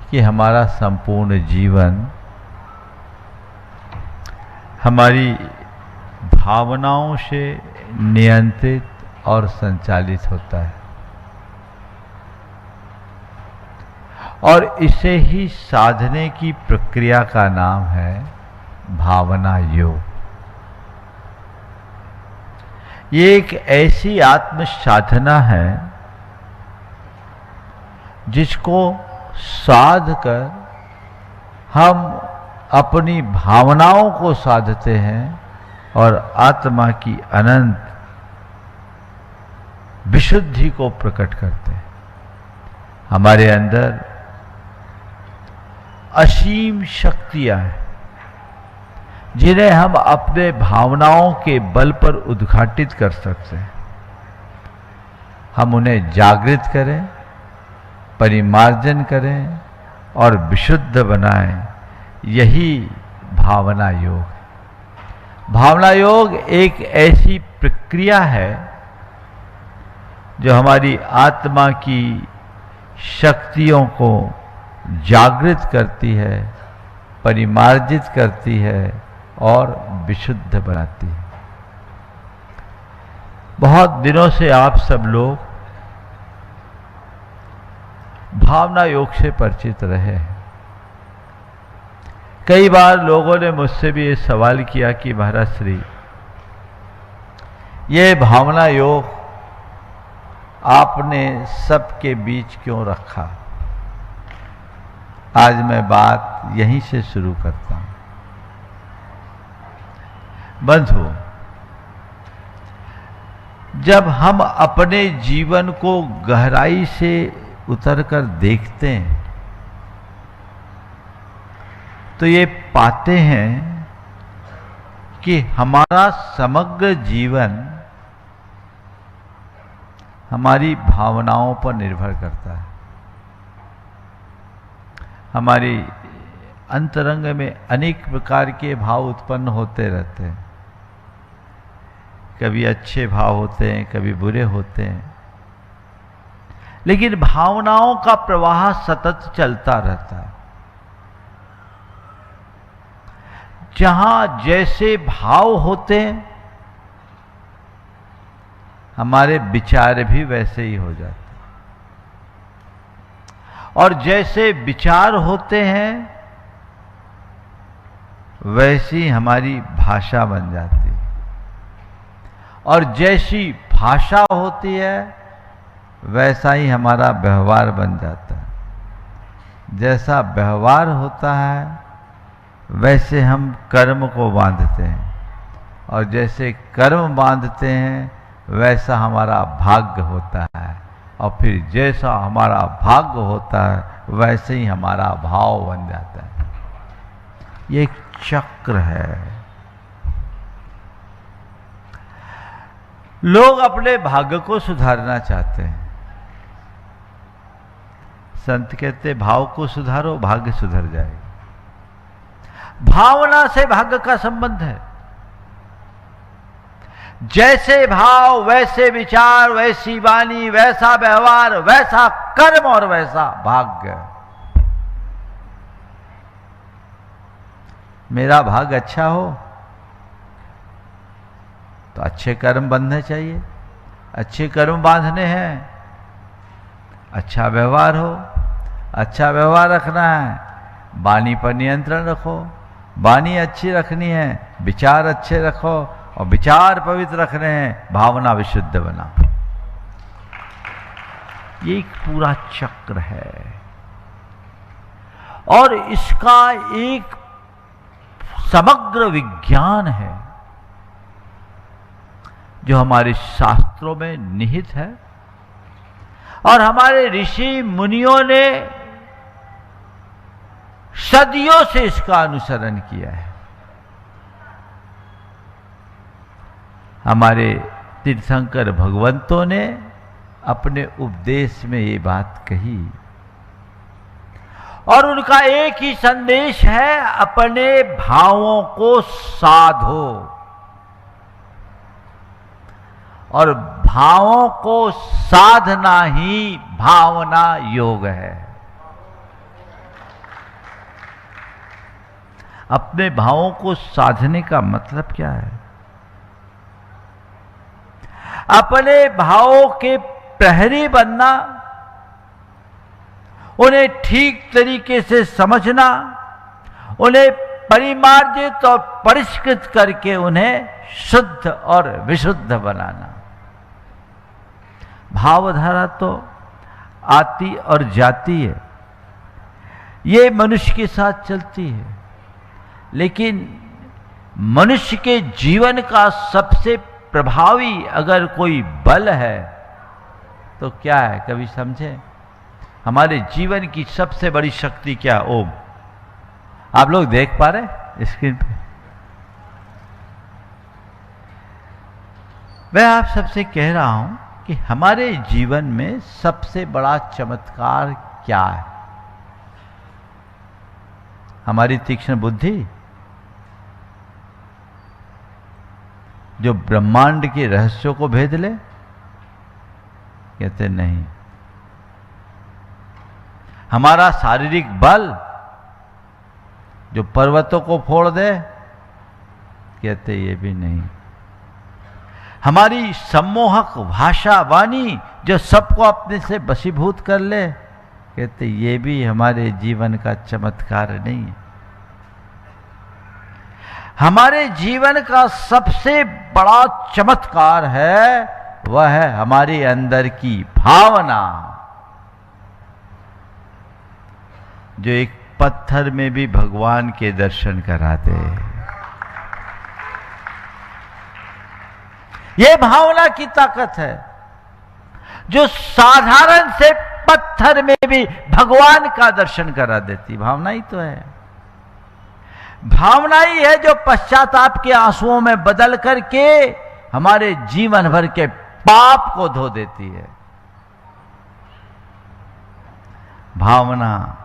कि हमारा संपूर्ण जीवन हमारी भावनाओं से नियंत्रित और संचालित होता है, और इसे ही साधने की प्रक्रिया का नाम है भावना योग। ये एक ऐसी आत्म साधना है जिसको साध कर हम अपनी भावनाओं को साधते हैं और आत्मा की अनंत विशुद्धि को प्रकट करते हैं। हमारे अंदर असीम शक्तियां हैं जिन्हें हम अपने भावनाओं के बल पर उद्घाटित कर सकते हैं। हम उन्हें जागृत करें, परिमार्जन करें और विशुद्ध बनाएं, यही भावना योग है। भावना योग एक ऐसी प्रक्रिया है जो हमारी आत्मा की शक्तियों को जागृत करती है, परिमार्जित करती है और विशुद्ध बनाती है। बहुत दिनों से आप सब लोग भावना योग से परिचित रहे हैं। कई बार लोगों ने मुझसे भी ये सवाल किया कि महाराज श्री, ये भावना योग आपने सबके बीच क्यों रखा? आज मैं बात यहीं से शुरू करता हूं। बंधु, जब हम अपने जीवन को गहराई से उतरकर देखते हैं तो ये पाते हैं कि हमारा समग्र जीवन हमारी भावनाओं पर निर्भर करता है। हमारी अंतरंग में अनेक प्रकार के भाव उत्पन्न होते रहते हैं। कभी अच्छे भाव होते हैं, कभी बुरे होते हैं, लेकिन भावनाओं का प्रवाह सतत चलता रहता है। जहां जैसे भाव होते हैं, हमारे विचार भी वैसे ही हो जाते हैं, और जैसे विचार होते हैं वैसी हमारी भाषा बन जाती है, और जैसी भाषा होती है वैसा ही हमारा व्यवहार बन जाता है। जैसा व्यवहार होता है वैसे हम कर्म को बांधते हैं, और जैसे कर्म बांधते हैं वैसा हमारा भाग्य होता है, और फिर जैसा हमारा भाग्य होता है वैसे ही हमारा भाव बन जाता है। ये एक चक्र है। लोग अपने भाग्य को सुधारना चाहते हैं। संत कहते भाव को सुधारो, भाग्य सुधर जाएगा। भावना से भाग्य का संबंध है। जैसे भाव वैसे विचार, वैसी वाणी, वैसा व्यवहार, वैसा कर्म और वैसा भाग्य। मेरा भाग्य अच्छा हो तो अच्छे कर्म बंधने चाहिए, अच्छे कर्म बांधने हैं, अच्छा व्यवहार हो, अच्छा व्यवहार रखना है, वाणी पर नियंत्रण रखो, वाणी अच्छी रखनी है, विचार अच्छे रखो और विचार पवित्र रखने हैं, भावना विशुद्ध बनाओ। ये एक पूरा चक्र है और इसका एक समग्र विज्ञान है जो हमारे शास्त्रों में निहित है और हमारे ऋषि मुनियों ने सदियों से इसका अनुसरण किया है। हमारे तीर्थंकर भगवंतों ने अपने उपदेश में ये बात कही और उनका एक ही संदेश है, अपने भावों को साधो और भावों को साधना ही भावना योग है। अपने भावों को साधने का मतलब क्या है? अपने भावों के प्रहरी बनना, उन्हें ठीक तरीके से समझना, उन्हें परिमार्जित और परिष्कृत करके उन्हें शुद्ध और विशुद्ध बनाना। भावधारा तो आती और जाती है, ये मनुष्य के साथ चलती है, लेकिन मनुष्य के जीवन का सबसे प्रभावी अगर कोई बल है तो क्या है? कभी समझे? हमारे जीवन की सबसे बड़ी शक्ति क्या? ओम। आप लोग देख पा रहे स्क्रीन पे? मैं आप सबसे कह रहा हूं कि हमारे जीवन में सबसे बड़ा चमत्कार क्या है? हमारी तीक्ष्ण बुद्धि जो ब्रह्मांड के रहस्यों को भेद ले? कहते नहीं। हमारा शारीरिक बल जो पर्वतों को फोड़ दे? कहते ये भी नहीं। हमारी सम्मोहक भाषा वाणी जो सबको अपने से वशीभूत कर ले? कहते ये भी हमारे जीवन का चमत्कार नहीं है। हमारे जीवन का सबसे बड़ा चमत्कार है, वह है हमारे अंदर की भावना, जो एक पत्थर में भी भगवान के दर्शन कराते। यह भावना की ताकत है जो साधारण से पत्थर में भी भगवान का दर्शन करा देती। भावना ही तो है। भावना ही है जो पश्चाताप के आंसुओं में बदल करके हमारे जीवन भर के पाप को धो देती है। भावना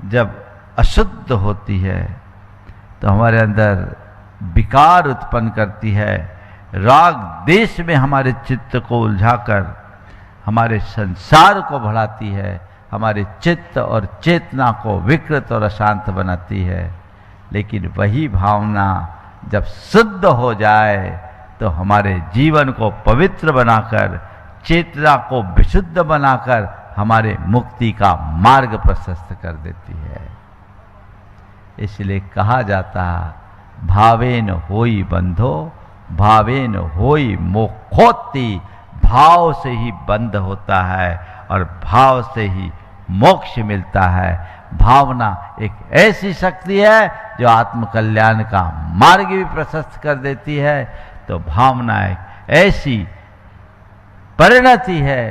जब अशुद्ध होती है तो हमारे अंदर विकार उत्पन्न करती है, राग देश में हमारे चित्त को उलझाकर हमारे संसार को बढ़ाती है, हमारे चित्त और चेतना को विकृत और अशांत बनाती है। लेकिन वही भावना जब शुद्ध हो जाए तो हमारे जीवन को पवित्र बनाकर, चेतना को विशुद्ध बनाकर हमारे मुक्ति का मार्ग प्रशस्त कर देती है। इसलिए कहा जाता है भावेन होई बंधो भावेन होई मोक्षोत्ति। भाव से ही बंध होता है और भाव से ही मोक्ष मिलता है। भावना एक ऐसी शक्ति है जो आत्म कल्याण का मार्ग भी प्रशस्त कर देती है। तो भावना एक ऐसी परिणति है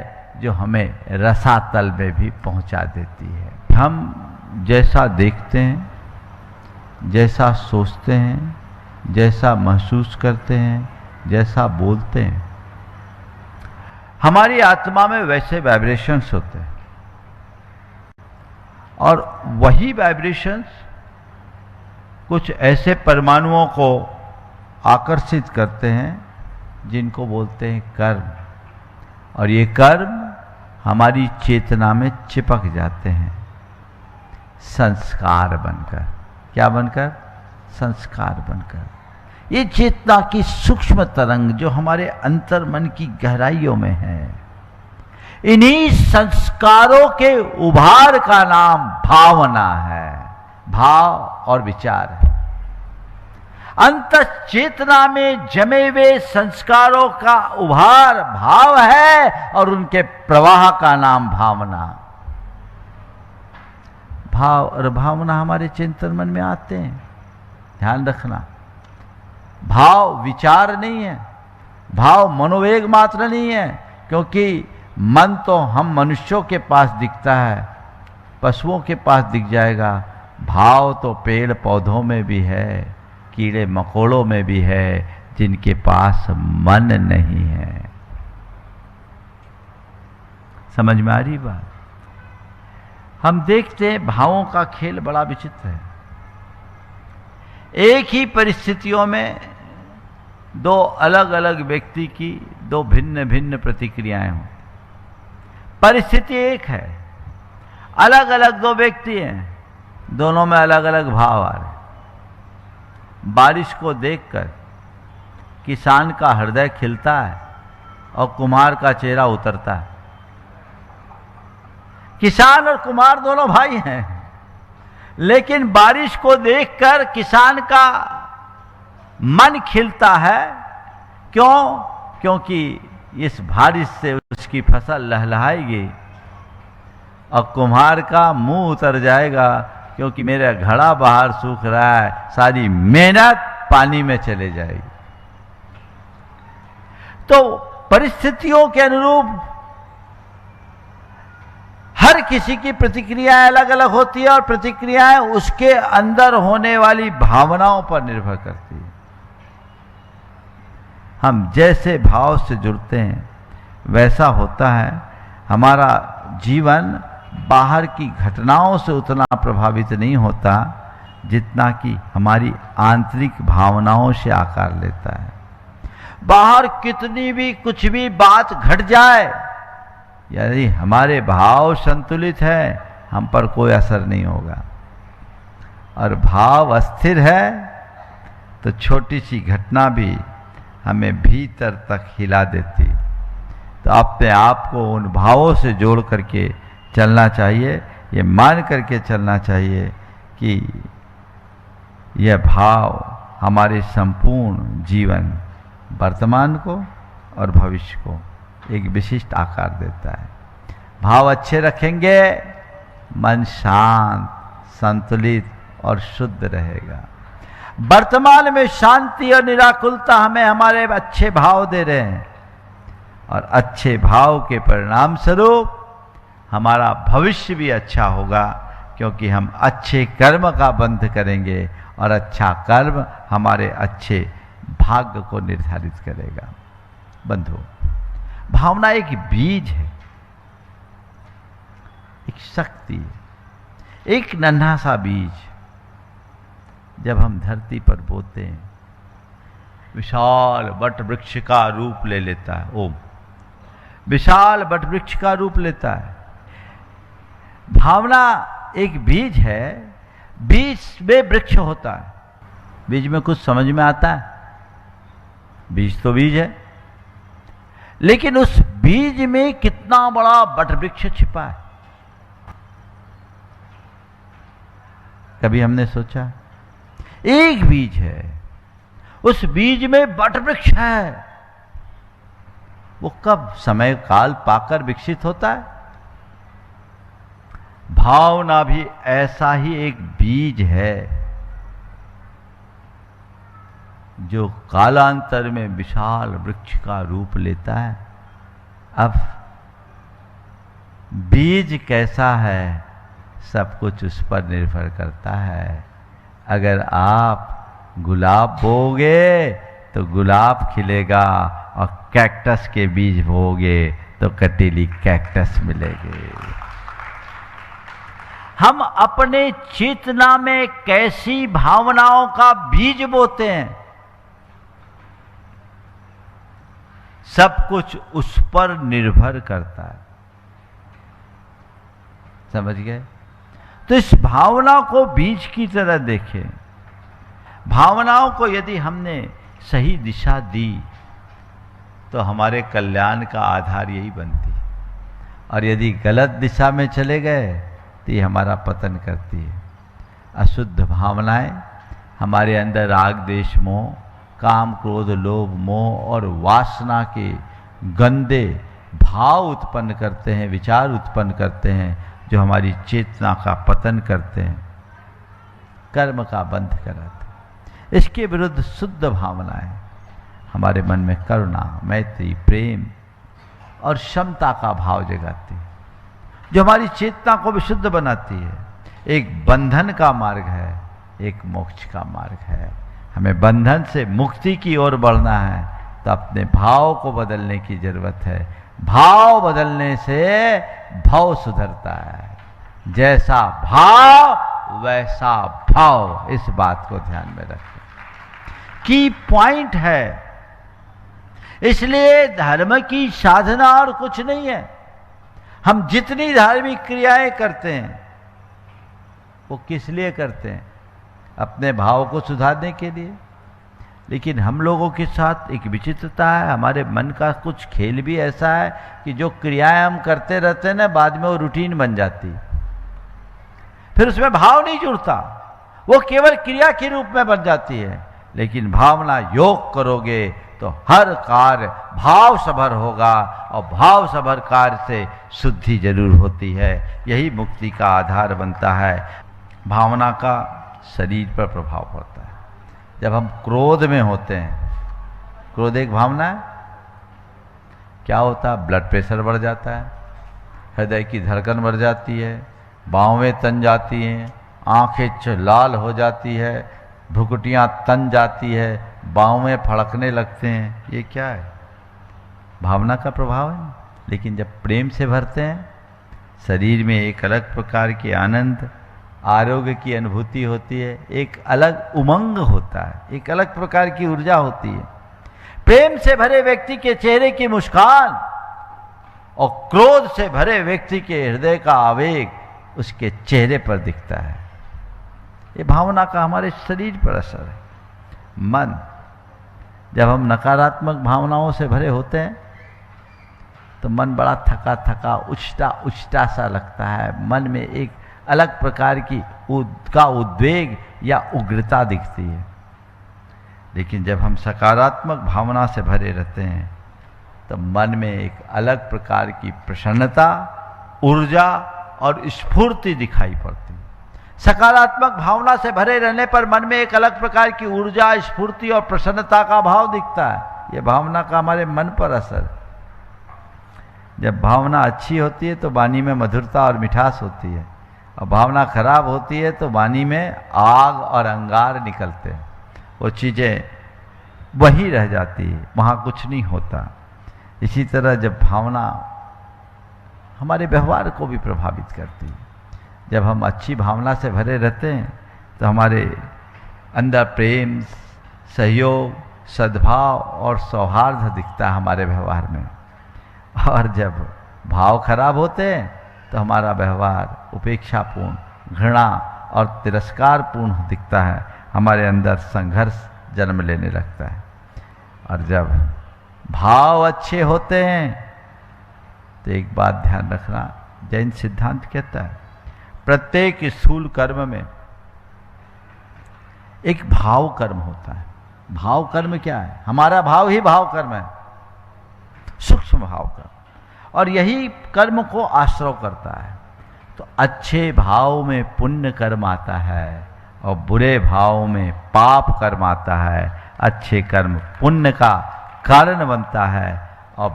जो हमें रसातल में भी पहुंचा देती है। हम जैसा देखते हैं, जैसा सोचते हैं, जैसा महसूस करते हैं, जैसा बोलते हैं, हमारी आत्मा में वैसे वाइब्रेशंस होते हैं और वही वाइब्रेशंस कुछ ऐसे परमाणुओं को आकर्षित करते हैं जिनको बोलते हैं कर्म। और ये कर्म हमारी चेतना में चिपक जाते हैं संस्कार बनकर। क्या बनकर? संस्कार बनकर। ये चेतना की सूक्ष्म तरंग जो हमारे अंतर मन की गहराइयों में है, इन्हीं संस्कारों के उभार का नाम भावना है, भाव और विचार है। अंतः चेतना में जमे हुए संस्कारों का उभार भाव है और उनके प्रवाह का नाम भावना। भाव और भावना हमारे चिंतन मन में आते हैं, ध्यान रखना। भाव विचार नहीं है, भाव मनोवेग मात्र नहीं है, क्योंकि मन तो हम मनुष्यों के पास दिखता है, पशुओं के पास दिख जाएगा। भाव तो पेड़ पौधों में भी है, कीड़े मकोड़ों में भी है, जिनके पास मन नहीं है। समझ में आ रही बात? हम देखते हैं भावों का खेल बड़ा विचित्र है। एक ही परिस्थितियों में दो अलग अलग व्यक्ति की दो भिन्न भिन्न प्रतिक्रियाएं हों। परिस्थिति एक है, अलग अलग दो व्यक्ति हैं, दोनों में अलग अलग भाव आ रहे। बारिश को देखकर किसान का हृदय खिलता है और कुम्हार का चेहरा उतरता है। किसान और कुम्हार दोनों भाई हैं, लेकिन बारिश को देखकर किसान का मन खिलता है। क्यों? क्योंकि इस बारिश से उसकी फसल लहलहाएगी, और कुम्हार का मुंह उतर जाएगा, क्योंकि मेरा घड़ा बाहर सूख रहा है, सारी मेहनत पानी में चले जाएगी। तो परिस्थितियों के अनुरूप हर किसी की प्रतिक्रियाएं अलग अलग होती है, और प्रतिक्रियाएं उसके अंदर होने वाली भावनाओं पर निर्भर करती है। हम जैसे भाव से जुड़ते हैं वैसा होता है। हमारा जीवन बाहर की घटनाओं से उतना प्रभावित नहीं होता जितना कि हमारी आंतरिक भावनाओं से आकार लेता है। बाहर कितनी भी कुछ भी बात घट जाए, यदि हमारे भाव संतुलित है, हम पर कोई असर नहीं होगा। और भाव अस्थिर है तो छोटी सी घटना भी हमें भीतर तक हिला देती। तो अपने आप को उन भावों से जोड़ करके चलना चाहिए, ये मान करके चलना चाहिए कि यह भाव हमारे संपूर्ण जीवन, वर्तमान को और भविष्य को एक विशिष्ट आकार देता है। भाव अच्छे रखेंगे, मन शांत, संतुलित और शुद्ध रहेगा। वर्तमान में शांति और निराकुलता हमें हमारे अच्छे भाव दे रहे हैं, और अच्छे भाव के परिणाम स्वरूप हमारा भविष्य भी अच्छा होगा, क्योंकि हम अच्छे कर्म का बंध करेंगे, और अच्छा कर्म हमारे अच्छे भाग्य को निर्धारित करेगा। बंधु, भावना एक बीज है, एक शक्ति है, एक नन्हा सा बीज जब हम धरती पर बोते हैं विशाल वट वृक्ष का रूप ले लेता है। ओम विशाल वट वृक्ष का रूप लेता है। भावना एक बीज है, बीज में वृक्ष होता है। बीज में कुछ समझ में आता है? बीज तो बीज है, लेकिन उस बीज में कितना बड़ा वट वृक्ष छिपा है, कभी हमने सोचा? एक बीज है, उस बीज में वट वृक्ष है। वो कब समय काल पाकर विकसित होता है? भावना भी ऐसा ही एक बीज है जो कालांतर में विशाल वृक्ष का रूप लेता है। अब बीज कैसा है, सब कुछ उस पर निर्भर करता है। अगर आप गुलाब बोओगे तो गुलाब खिलेगा, और कैक्टस के बीज बोओगे तो कटीली कैक्टस मिलेगी। हम अपने चेतना में कैसी भावनाओं का बीज बोते हैं, सब कुछ उस पर निर्भर करता है। समझ गए? तो इस भावना को बीज की तरह देखें। भावनाओं को यदि हमने सही दिशा दी तो हमारे कल्याण का आधार यही बनती है, और यदि गलत दिशा में चले गए तो ये हमारा पतन करती है। अशुद्ध भावनाएं हमारे अंदर राग द्वेष मोह, काम क्रोध लोभ मोह और वासना के गंदे भाव उत्पन्न करते हैं, विचार उत्पन्न करते हैं, जो हमारी चेतना का पतन करते हैं, कर्म का बंध कराते हैं। इसके विरुद्ध शुद्ध भावनाएं हमारे मन में करुणा, मैत्री, प्रेम और क्षमता का भाव जगाती है, जो हमारी चेतना को विशुद्ध बनाती है। एक बंधन का मार्ग है, एक मोक्ष का मार्ग है। हमें बंधन से मुक्ति की ओर बढ़ना है तो अपने भाव को बदलने की जरूरत है। भाव बदलने से भाव सुधरता है। जैसा भाव वैसा भाव, इस बात को ध्यान में रखें। की पॉइंट है। इसलिए धर्म की साधना और कुछ नहीं है। हम जितनी धार्मिक क्रियाएं करते हैं वो किस लिए करते हैं? अपने भाव को सुधारने के लिए। लेकिन हम लोगों के साथ एक विचित्रता है, हमारे मन का कुछ खेल भी ऐसा है कि जो क्रियाएं हम करते रहते हैं ना, बाद में वो रूटीन बन जाती, फिर उसमें भाव नहीं जुड़ता, वो केवल क्रिया के रूप में बन जाती है। लेकिन भावना योग करोगे तो हर कार्य भाव सभर होगा, और भाव सभर कार्य से शुद्धि जरूर होती है। यही मुक्ति का आधार बनता है। भावना का शरीर पर प्रभाव पड़ता है। जब हम क्रोध में होते हैं, क्रोध एक भावना है, क्या होता है? ब्लड प्रेशर बढ़ जाता है, हृदय की धड़कन बढ़ जाती है, बाहें तन जाती हैं, आंखें लाल हो जाती है, भ्रुकुटियां तन जाती है, बाहें फड़कने लगते हैं। ये क्या है? भावना का प्रभाव है। लेकिन जब प्रेम से भरते हैं, शरीर में एक अलग प्रकार के आनंद, आरोग्य की अनुभूति होती है, एक अलग उमंग होता है, एक अलग प्रकार की ऊर्जा होती है। प्रेम से भरे व्यक्ति के चेहरे की मुस्कान और क्रोध से भरे व्यक्ति के हृदय का आवेग उसके चेहरे पर दिखता है। ये भावना का हमारे शरीर पर असर है। मन, जब हम नकारात्मक भावनाओं से भरे होते हैं तो मन बड़ा थका थका, उछटा उछटा सा लगता है। मन में एक अलग प्रकार की उद्वेग या उग्रता दिखती है। लेकिन जब हम सकारात्मक भावना से भरे रहते हैं तो मन में एक अलग प्रकार की प्रसन्नता, ऊर्जा और स्फूर्ति दिखाई पड़ती है। सकारात्मक भावना से भरे रहने पर मन में एक अलग प्रकार की ऊर्जा, स्फूर्ति और प्रसन्नता का भाव दिखता है। यह भावना का हमारे मन पर असर। जब भावना अच्छी होती है तो वाणी में मधुरता और मिठास होती है, और भावना खराब होती है तो वाणी में आग और अंगार निकलते हैं। वो चीज़ें वही रह जाती है, वहाँ कुछ नहीं होता। इसी तरह जब भावना हमारे व्यवहार को भी प्रभावित करती है, जब हम अच्छी भावना से भरे रहते हैं तो हमारे अंदर प्रेम, सहयोग, सद्भाव और सौहार्द दिखता है हमारे व्यवहार में। और जब भाव खराब होते हैं तो हमारा व्यवहार उपेक्षापूर्ण, घृणा और तिरस्कारपूर्ण दिखता है। हमारे अंदर संघर्ष जन्म लेने लगता है। और जब भाव अच्छे होते हैं तो एक बात ध्यान रखना, जैन सिद्धांत कहता है प्रत्येक स्थूल कर्म में एक भाव कर्म होता है। भाव कर्म क्या है? हमारा भाव ही भाव कर्म है, सूक्ष्म भाव कर्म, और यही कर्म को आश्रय करता है। तो अच्छे भाव में पुण्य कर्म आता है और बुरे भाव में पाप कर्म आता है। अच्छे कर्म पुण्य का कारण बनता है और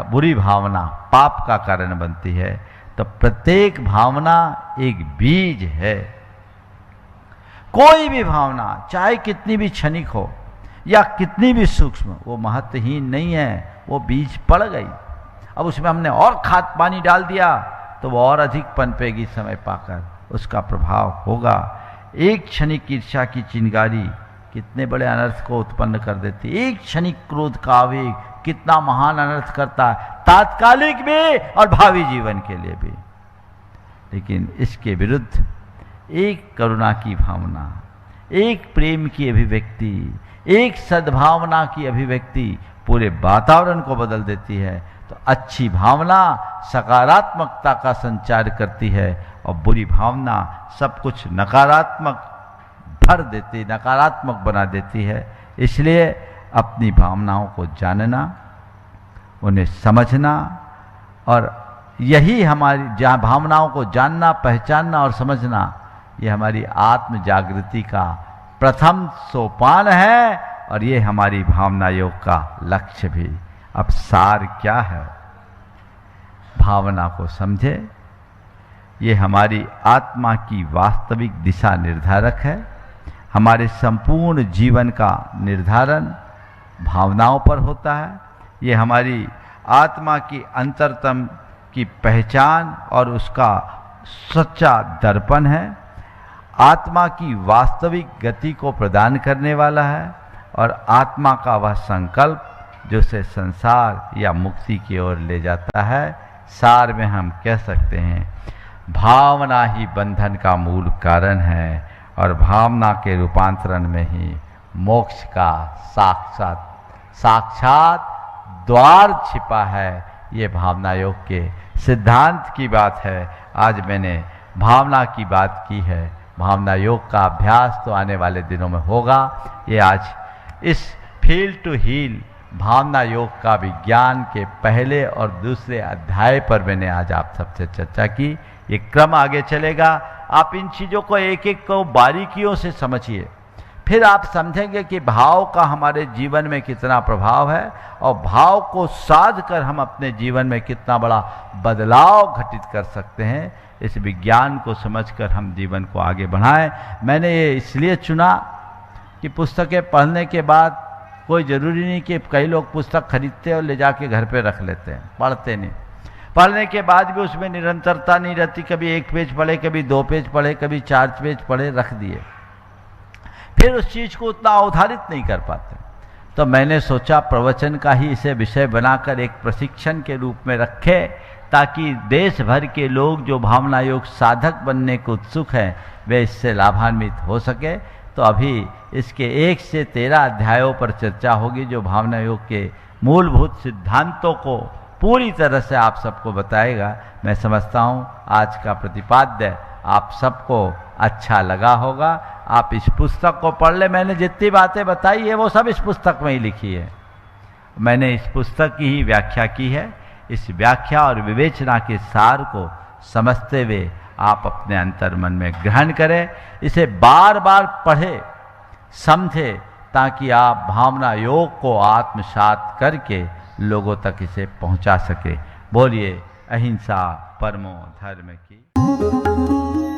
बुरी भावना पाप का कारण बनती है। तो प्रत्येक भावना एक बीज है। कोई भी भावना चाहे कितनी भी क्षणिक हो या कितनी भी सूक्ष्म, वो महत्वहीन नहीं है। वो बीज पड़ गई, अब उसमें हमने और खाद पानी डाल दिया तो वो और अधिक पनपेगी, समय पाकर उसका प्रभाव होगा। एक क्षणिक ईर्ष्या की चिंगारी कितने बड़े अनर्थ को उत्पन्न कर देती है। एक क्षणिक क्रोध का आवेग कितना महान अनर्थ करता है, तात्कालिक भी और भावी जीवन के लिए भी। लेकिन इसके विरुद्ध एक करुणा की भावना, एक प्रेम की अभिव्यक्ति, एक सद्भावना की अभिव्यक्ति पूरे वातावरण को बदल देती है। तो अच्छी भावना सकारात्मकता का संचार करती है और बुरी भावना सब कुछ नकारात्मक भर देती, नकारात्मक बना देती है। इसलिए अपनी भावनाओं को जानना, उन्हें समझना, और यही हमारी जहाँ भावनाओं को जानना, पहचानना और समझना, ये हमारी आत्म जागृति का प्रथम सोपान है और ये हमारी भावना योग का लक्ष्य भी। अब सार क्या है? भावना को समझे, ये हमारी आत्मा की वास्तविक दिशा निर्धारक है। हमारे संपूर्ण जीवन का निर्धारण भावनाओं पर होता है। ये हमारी आत्मा की अंतरतम की पहचान और उसका सच्चा दर्पण है। आत्मा की वास्तविक गति को प्रदान करने वाला है और आत्मा का वह संकल्प जो उसे संसार या मुक्ति की ओर ले जाता है। सार में हम कह सकते हैं भावना ही बंधन का मूल कारण है और भावना के रूपांतरण में ही मोक्ष का साक्षात द्वार छिपा है। ये भावना योग के सिद्धांत की बात है। आज मैंने भावना की बात की है। भावना योग का अभ्यास तो आने वाले दिनों में होगा। ये आज इस फील टू हील भावना योग का विज्ञान के पहले और दूसरे अध्याय पर मैंने आज आप सबसे चर्चा की। ये क्रम आगे चलेगा। आप इन चीज़ों को एक एक को बारीकियों से समझिए, फिर आप समझेंगे कि भाव का हमारे जीवन में कितना प्रभाव है और भाव को साध कर हम अपने जीवन में कितना बड़ा बदलाव घटित कर सकते हैं। इस विज्ञान को समझकर हम जीवन को आगे बढ़ाएं। मैंने ये इसलिए चुना कि पुस्तकें पढ़ने के बाद कोई ज़रूरी नहीं कि कई लोग पुस्तक खरीदते और ले जाके घर पे रख लेते हैं, पढ़ते नहीं। पढ़ने के बाद भी उसमें निरंतरता नहीं रहती। कभी 1 पेज पढ़े, कभी 2 पेज पढ़े, कभी 4 पेज पढ़े, रख दिए, फिर उस चीज़ को उतना अवधारित नहीं कर पाते। तो मैंने सोचा प्रवचन का ही इसे विषय बनाकर एक प्रशिक्षण के रूप में रखे, ताकि देश भर के लोग जो भावना योग साधक बनने को उत्सुक हैं वे इससे लाभान्वित हो सके। तो अभी इसके 1 से 13 अध्यायों पर चर्चा होगी जो भावना योग के मूलभूत सिद्धांतों को पूरी तरह से आप सबको बताएगा। मैं समझता हूँ आज का प्रतिपाद्य आप सबको अच्छा लगा होगा। आप इस पुस्तक को पढ़ ले। मैंने जितनी बातें बताई है वो सब इस पुस्तक में ही लिखी है। मैंने इस पुस्तक की ही व्याख्या की है। इस व्याख्या और विवेचना के सार को समझते हुए आप अपने अंतर मन में ग्रहण करें, इसे बार बार पढ़े, समझे, ताकि आप भावना योग को आत्मसात करके लोगों तक इसे पहुंचा सके। बोलिए अहिंसा परमो धर्म की।